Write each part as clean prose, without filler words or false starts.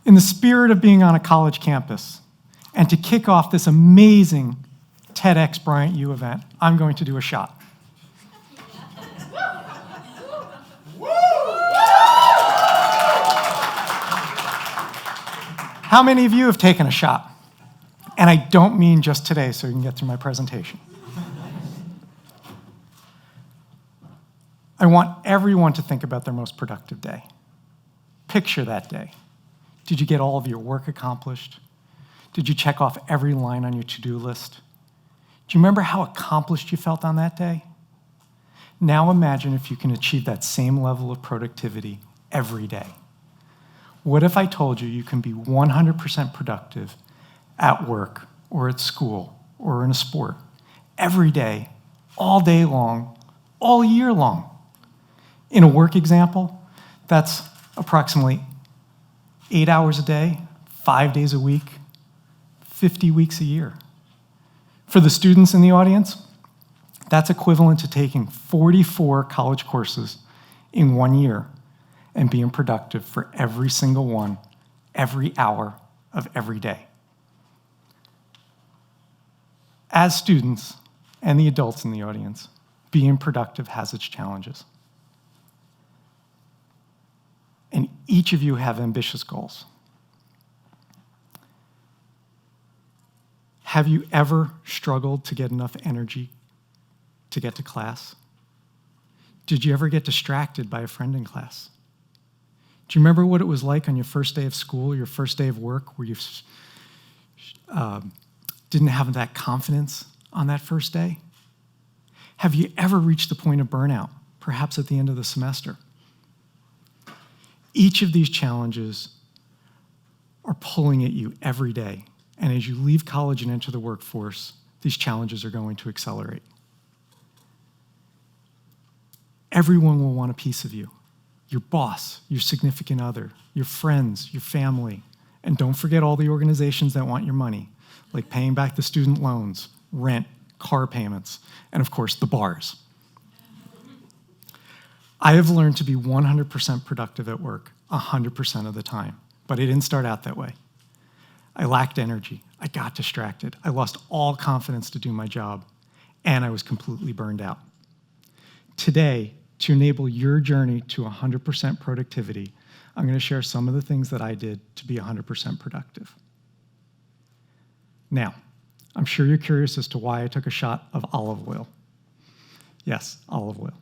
In the spirit of being on a college campus, and to kick off this amazing TEDxBryantU event, I'm going to do a shot. How many of you have taken a shot? And I don't mean just today, so you can get through my presentation. I want everyone to think about their most productive day. Picture that day. Did you get all of your work accomplished? Did you check off every line on your to-do list? Do you remember how accomplished you felt on that day? Now imagine if you can achieve that same level of productivity every day. What if I told you you can be 100% productive at work or at school or in a sport every day, all day long, all year long? In a work example, that's approximately 8 hours a day, 5 days a week, 50 weeks a year. For the students in the audience, that's equivalent to taking 44 college courses in 1 year and being productive for every single one, every hour of every day. As students and the adults in the audience, being productive has its challenges. And each of you have ambitious goals. Have you ever struggled to get enough energy to get to class? Did you ever get distracted by a friend in class? Do you remember what it was like on your first day of school, your first day of work, where you didn't have that confidence on that first day? Have you ever reached the point of burnout, perhaps at the end of the semester? Each of these challenges are pulling at you every day. And as you leave college and enter the workforce, these challenges are going to accelerate. Everyone will want a piece of you. Your boss, your significant other, your friends, your family. And don't forget all the organizations that want your money, like paying back the student loans, rent, car payments, and of course, the bars. I have learned to be 100% productive at work 100% of the time, but it didn't start out that way. I lacked energy. I got distracted. I lost all confidence to do my job, and I was completely burned out. Today, to enable your journey to 100% productivity, I'm going to share some of the things that I did to be 100% productive. Now, I'm sure you're curious as to why I took a shot of olive oil. Yes, olive oil.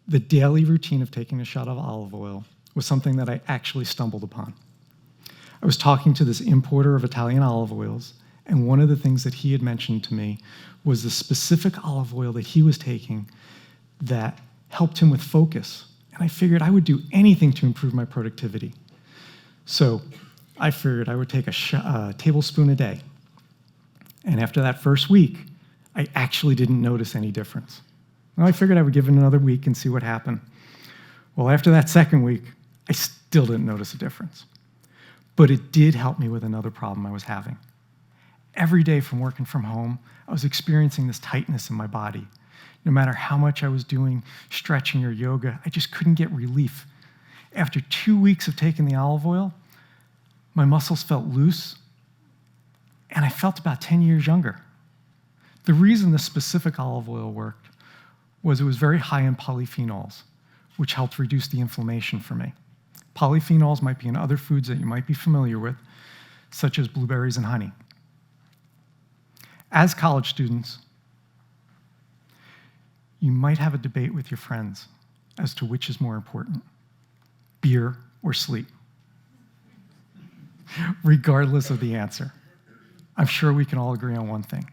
The daily routine of taking a shot of olive oil was something that I actually stumbled upon. I was talking to this importer of Italian olive oils, and one of the things that he had mentioned to me was the specific olive oil that he was taking that helped him with focus. And I figured I would do anything to improve my productivity. So I figured I would take a tablespoon a day. And after that first week, I actually didn't notice any difference. Well, I figured I would give it another week and see what happened. Well, after that second week, I still didn't notice a difference. But it did help me with another problem I was having. Every day from working from home, I was experiencing this tightness in my body. No matter how much I was doing stretching or yoga, I just couldn't get relief. After 2 weeks of taking the olive oil, my muscles felt loose, and I felt about 10 years younger. The reason this specific olive oil worked was it was very high in polyphenols, which helped reduce the inflammation for me. Polyphenols might be in other foods that you might be familiar with, such as blueberries and honey. As college students, you might have a debate with your friends as to which is more important, beer or sleep. Regardless of the answer, I'm sure we can all agree on one thing.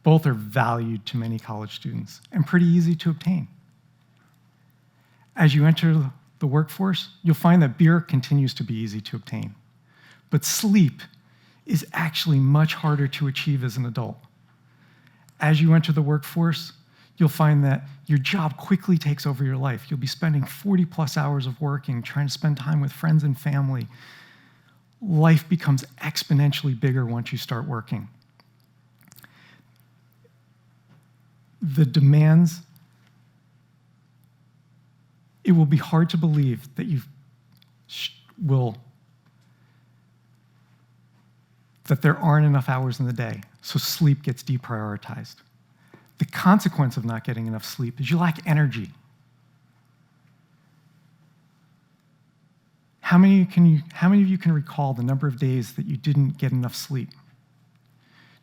Both are valued to many college students and pretty easy to obtain. As you enter the workforce, you'll find that beer continues to be easy to obtain. But sleep is actually much harder to achieve as an adult. As you enter the workforce, you'll find that your job quickly takes over your life. You'll be spending 40+ hours of working, trying to spend time with friends and family. Life becomes exponentially bigger once you start working. The demands, it will be hard to believe that you will that there aren't enough hours in the day, so sleep gets deprioritized. The consequence of not getting enough sleep is you lack energy. How many of you can recall the number of days that you didn't get enough sleep?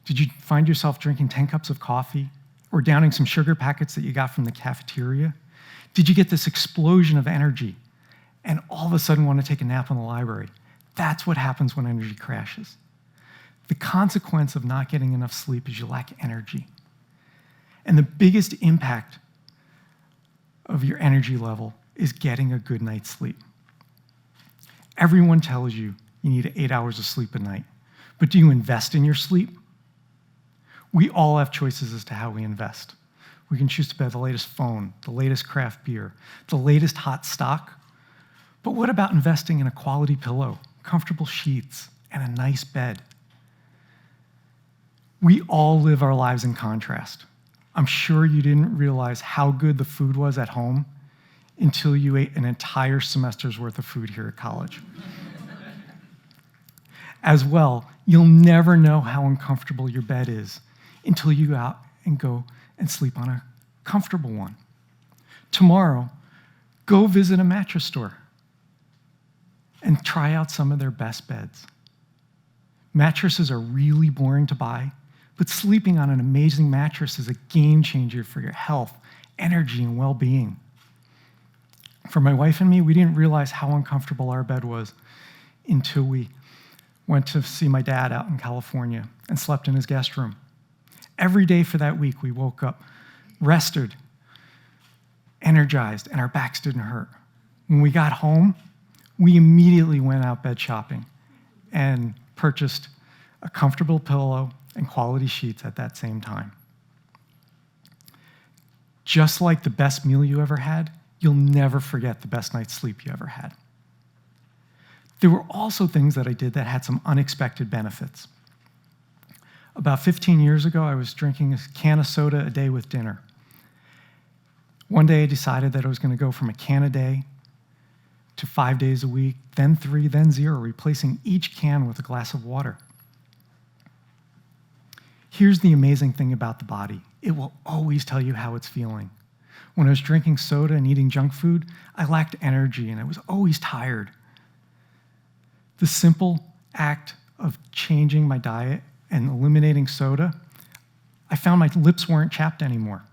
Did you find yourself drinking 10 cups of coffee or downing some sugar packets that you got from the cafeteria? Did you get this explosion of energy and all of a sudden want to take a nap in the library? That's what happens when energy crashes. The consequence of not getting enough sleep is you lack energy. And the biggest impact of your energy level is getting a good night's sleep. Everyone tells you you need 8 hours of sleep a night, but do you invest in your sleep? We all have choices as to how we invest. We can choose to buy the latest phone, the latest craft beer, the latest hot stock. But what about investing in a quality pillow, comfortable sheets, and a nice bed? We all live our lives in contrast. I'm sure you didn't realize how good the food was at home until you ate an entire semester's worth of food here at college. As well, you'll never know how uncomfortable your bed is until you go out and go and sleep on a comfortable one. Tomorrow, go visit a mattress store and try out some of their best beds. Mattresses are really boring to buy, but sleeping on an amazing mattress is a game changer for your health, energy, and well-being. For my wife and me, we didn't realize how uncomfortable our bed was until we went to see my dad out in California and slept in his guest room. Every day for that week, we woke up rested, energized, and our backs didn't hurt. When we got home, we immediately went out bed shopping and purchased a comfortable pillow and quality sheets at that same time. Just like the best meal you ever had, you'll never forget the best night's sleep you ever had. There were also things that I did that had some unexpected benefits. About 15 years ago, I was drinking a can of soda a day with dinner. One day I decided that I was going to go from a can a day to 5 days a week, then 3, then 0, replacing each can with a glass of water. Here's the amazing thing about the body. It will always tell you how it's feeling. When I was drinking soda and eating junk food, I lacked energy and I was always tired. The simple act of changing my diet and eliminating soda, I found my lips weren't chapped anymore.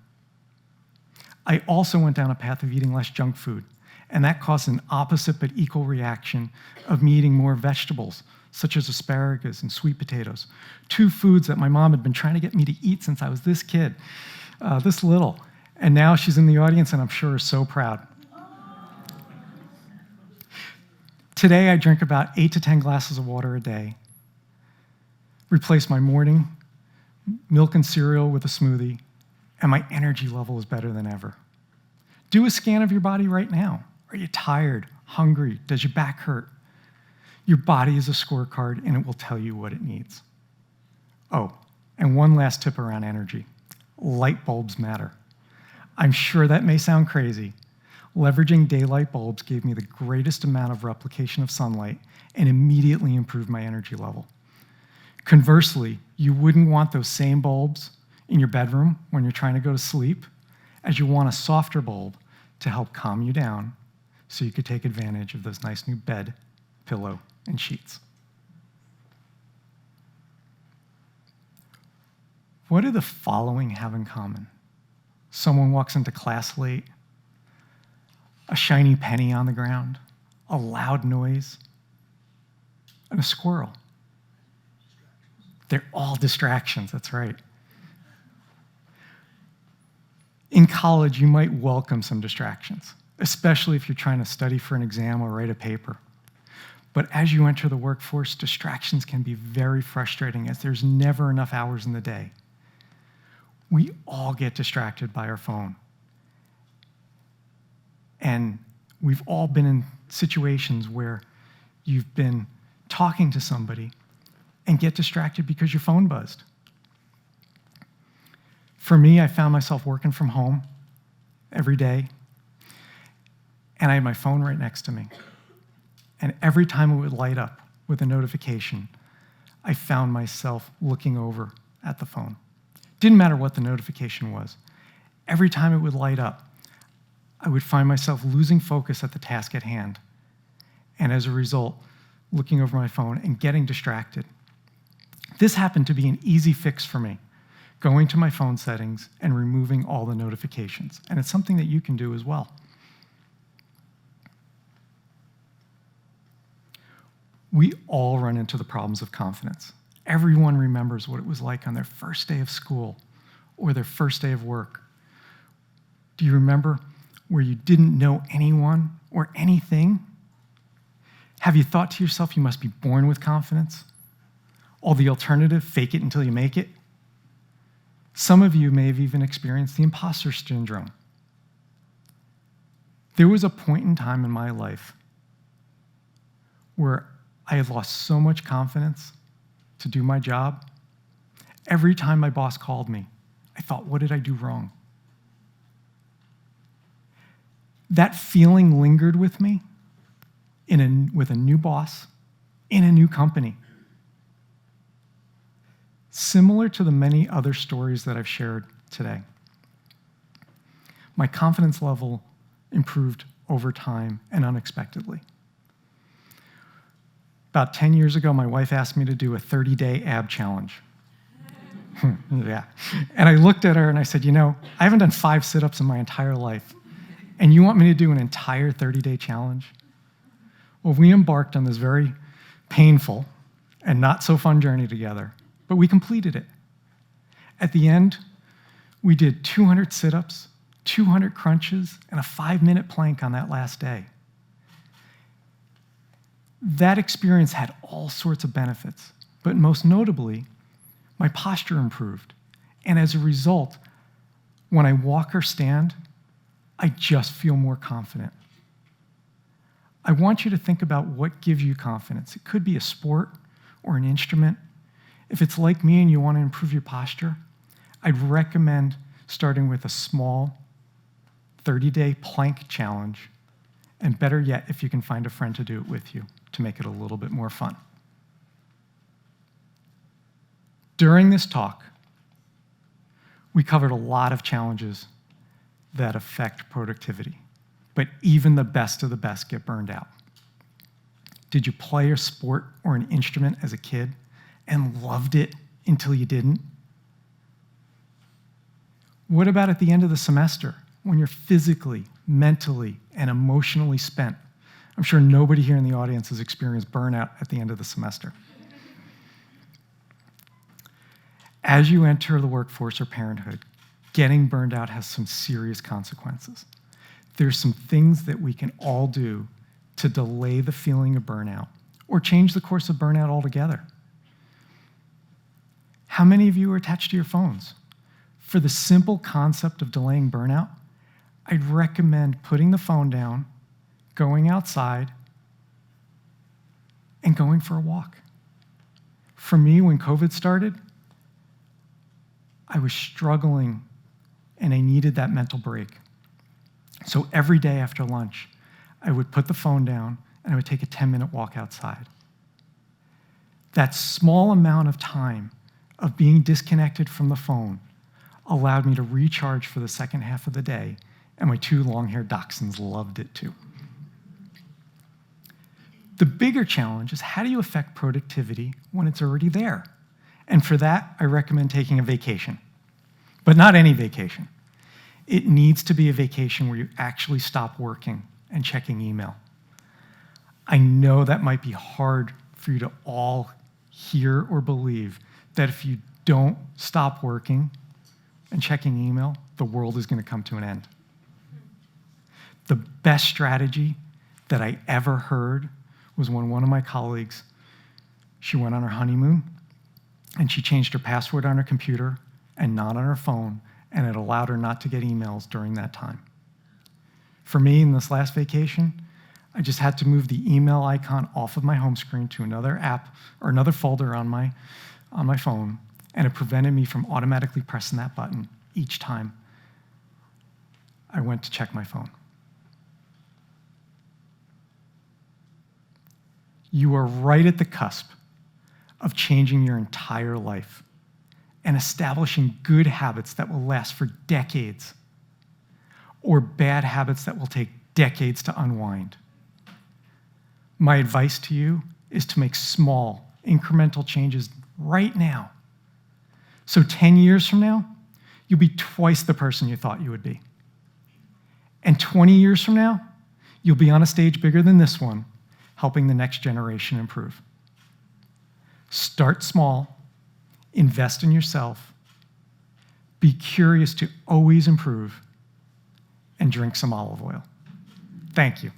I also went down a path of eating less junk food, and that caused an opposite but equal reaction of me eating more vegetables, such as asparagus and sweet potatoes, 2 foods that my mom had been trying to get me to eat since I was this kid, this little. And now she's in the audience, and I'm sure is so proud. Today, I drink about 8 to 10 glasses of water a day, replace my morning milk and cereal with a smoothie, and my energy level is better than ever. Do a scan of your body right now. Are you tired, hungry? Does your back hurt? Your body is a scorecard, and it will tell you what it needs. Oh, and one last tip around energy. Light bulbs matter. I'm sure that may sound crazy. Leveraging daylight bulbs gave me the greatest amount of replication of sunlight and immediately improved my energy level. Conversely, you wouldn't want those same bulbs in your bedroom when you're trying to go to sleep, as you want a softer bulb to help calm you down so you could take advantage of those nice new bed, pillow, and sheets. What do the following have in common? Someone walks into class late, a shiny penny on the ground, a loud noise, and a squirrel. They're all distractions, that's right. In college, you might welcome some distractions, especially if you're trying to study for an exam or write a paper. But as you enter the workforce, distractions can be very frustrating as there's never enough hours in the day. We all get distracted by our phone. And we've all been in situations where you've been talking to somebody and get distracted because your phone buzzed. For me, I found myself working from home every day, and I had my phone right next to me. And every time it would light up with a notification, I found myself looking over at the phone. Didn't matter what the notification was. Every time it would light up, I would find myself losing focus at the task at hand, and as a result, looking over my phone and getting distracted. This happened to be an easy fix for me, going to my phone settings and removing all the notifications, and it's something that you can do as well. We all run into the problems of confidence. Everyone remembers what it was like on their first day of school or their first day of work. Do you remember where you didn't know anyone or anything? Have you thought to yourself you must be born with confidence? Or the alternative, fake it until you make it? Some of you may have even experienced the imposter syndrome. There was a point in time in my life where I had lost so much confidence to do my job. Every time my boss called me, I thought, what did I do wrong? That feeling lingered with me with a new boss, in a new company. Similar to the many other stories that I've shared today, my confidence level improved over time and unexpectedly. About 10 years ago, my wife asked me to do a 30-day ab challenge. Yeah. And I looked at her and I said, I haven't done 5 sit-ups in my entire life, and you want me to do an entire 30-day challenge? Well, we embarked on this very painful and not so fun journey together, but we completed it. At the end, we did 200 sit-ups, 200 crunches, and a 5-minute plank on that last day. That experience had all sorts of benefits, but most notably, my posture improved. And as a result, when I walk or stand, I just feel more confident. I want you to think about what gives you confidence. It could be a sport or an instrument. If it's like me and you want to improve your posture, I'd recommend starting with a small 30-day plank challenge, and better yet, if you can find a friend to do it with you to make it a little bit more fun. During this talk, we covered a lot of challenges that affect productivity, but even the best of the best get burned out. Did you play a sport or an instrument as a kid and loved it until you didn't? What about at the end of the semester when you're physically, mentally, and emotionally spent? I'm sure nobody here in the audience has experienced burnout at the end of the semester. As you enter the workforce or parenthood, getting burned out has some serious consequences. There's some things that we can all do to delay the feeling of burnout or change the course of burnout altogether. How many of you are attached to your phones? For the simple concept of delaying burnout, I'd recommend putting the phone down, going outside, and going for a walk. For me, when COVID started, I was struggling and I needed that mental break. So every day after lunch, I would put the phone down and I would take a 10-minute walk outside. That small amount of time of being disconnected from the phone allowed me to recharge for the second half of the day, and my 2 long-haired dachshunds loved it too. The bigger challenge is, how do you affect productivity when it's already there? And for that, I recommend taking a vacation, but not any vacation. It needs to be a vacation where you actually stop working and checking email. I know that might be hard for you to all hear or believe, that if you don't stop working and checking email, the world is going to come to an end. The best strategy that I ever heard was when one of my colleagues, she went on her honeymoon and she changed her password on her computer and not on her phone, and it allowed her not to get emails during that time. For me, in this last vacation, I just had to move the email icon off of my home screen to another app or another folder on my phone, and it prevented me from automatically pressing that button each time I went to check my phone. You are right at the cusp of changing your entire life and establishing good habits that will last for decades, or bad habits that will take decades to unwind. My advice to you is to make small, incremental changes right now. So 10 years from now, you'll be twice the person you thought you would be. And 20 years from now, you'll be on a stage bigger than this one, helping the next generation improve. Start small, invest in yourself, be curious to always improve, and drink some olive oil. Thank you.